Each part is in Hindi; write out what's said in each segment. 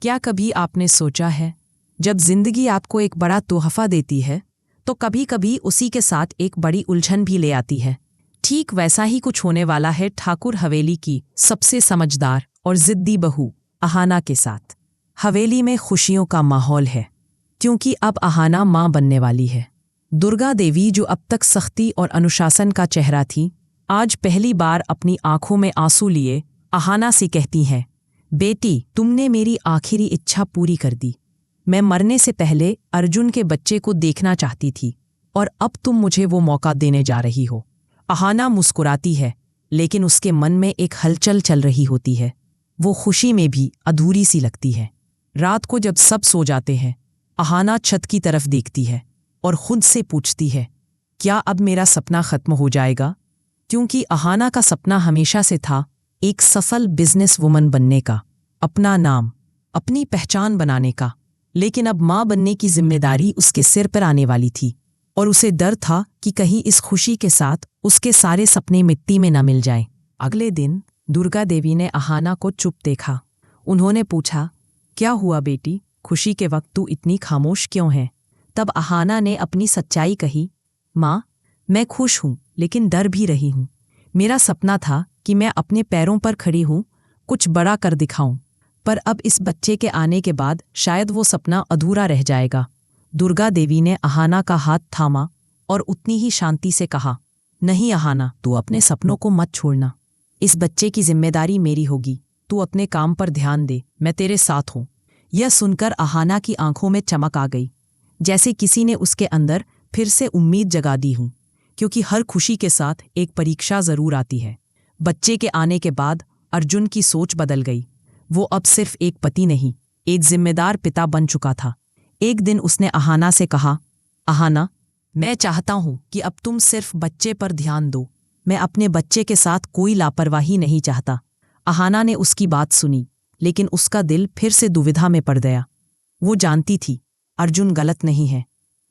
क्या कभी आपने सोचा है, जब जिंदगी आपको एक बड़ा तोहफा देती है तो कभी कभी उसी के साथ एक बड़ी उलझन भी ले आती है। ठीक वैसा ही कुछ होने वाला है ठाकुर हवेली की सबसे समझदार और जिद्दी बहू अहाना के साथ। हवेली में खुशियों का माहौल है, क्योंकि अब अहाना मां बनने वाली है। दुर्गा देवी, जो अब तक सख्ती और अनुशासन का चेहरा थी, आज पहली बार अपनी आंखों में आंसू लिए अहाना से कहती हैं, बेटी, तुमने मेरी आखिरी इच्छा पूरी कर दी। मैं मरने से पहले अर्जुन के बच्चे को देखना चाहती थी और अब तुम मुझे वो मौका देने जा रही हो। अहाना मुस्कुराती है, लेकिन उसके मन में एक हलचल चल रही होती है। वो खुशी में भी अधूरी सी लगती है। रात को जब सब सो जाते हैं, अहाना छत की तरफ देखती है और खुद से पूछती है, क्या अब मेरा सपना खत्म हो जाएगा? क्योंकि अहाना का सपना हमेशा से था एक सफल बिजनेस वुमन बनने का, अपना नाम, अपनी पहचान बनाने का। लेकिन अब मां बनने की जिम्मेदारी उसके सिर पर आने वाली थी और उसे डर था कि कहीं इस खुशी के साथ उसके सारे सपने मिट्टी में न मिल जाएं। अगले दिन दुर्गा देवी ने अहाना को चुप देखा। उन्होंने पूछा, क्या हुआ बेटी, खुशी के वक्त तू इतनी खामोश क्यों है? तब अहाना ने अपनी सच्चाई कही, माँ, मैं खुश हूँ लेकिन डर भी रही हूँ। मेरा सपना था कि मैं अपने पैरों पर खड़ी हूँ, कुछ बड़ा कर दिखाऊं, पर अब इस बच्चे के आने के बाद शायद वो सपना अधूरा रह जाएगा। दुर्गा देवी ने अहाना का हाथ थामा और उतनी ही शांति से कहा, नहीं अहाना, तू अपने सपनों को मत छोड़ना। इस बच्चे की जिम्मेदारी मेरी होगी। तू अपने काम पर ध्यान दे, मैं तेरे साथ हूँ। यह सुनकर अहाना की आंखों में चमक आ गई, जैसे किसी ने उसके अंदर फिर से उम्मीद जगा दी हूँ, क्योंकि हर खुशी के साथ एक परीक्षा जरूर आती है। बच्चे के आने के बाद अर्जुन की सोच बदल गई। वो अब सिर्फ एक पति नहीं, एक जिम्मेदार पिता बन चुका था। एक दिन उसने अहाना से कहा, अहाना, मैं चाहता हूं कि अब तुम सिर्फ बच्चे पर ध्यान दो। मैं अपने बच्चे के साथ कोई लापरवाही नहीं चाहता। अहाना ने उसकी बात सुनी, लेकिन उसका दिल फिर से दुविधा में पड़ गया। वो जानती थी अर्जुन गलत नहीं है,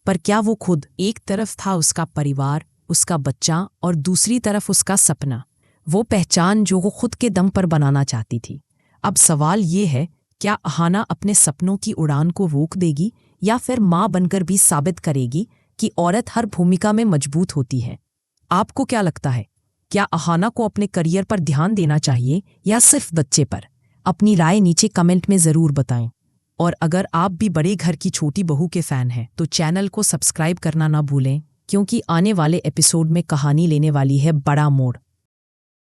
पर क्या वो खुद? एक तरफ था उसका परिवार, उसका बच्चा, और दूसरी तरफ उसका सपना, वो पहचान जो वो खुद के दम पर बनाना चाहती थी। अब सवाल ये है, क्या अहाना अपने सपनों की उड़ान को रोक देगी या फिर मां बनकर भी साबित करेगी कि औरत हर भूमिका में मजबूत होती है? आपको क्या लगता है, क्या अहाना को अपने करियर पर ध्यान देना चाहिए या सिर्फ बच्चे पर? अपनी राय नीचे कमेंट में ज़रूर बताएं। और अगर आप भी बड़े घर की छोटी बहू के फैन हैं तो चैनल को सब्सक्राइब करना ना भूलें, क्योंकि आने वाले एपिसोड में कहानी लेने वाली है बड़ा मोड़।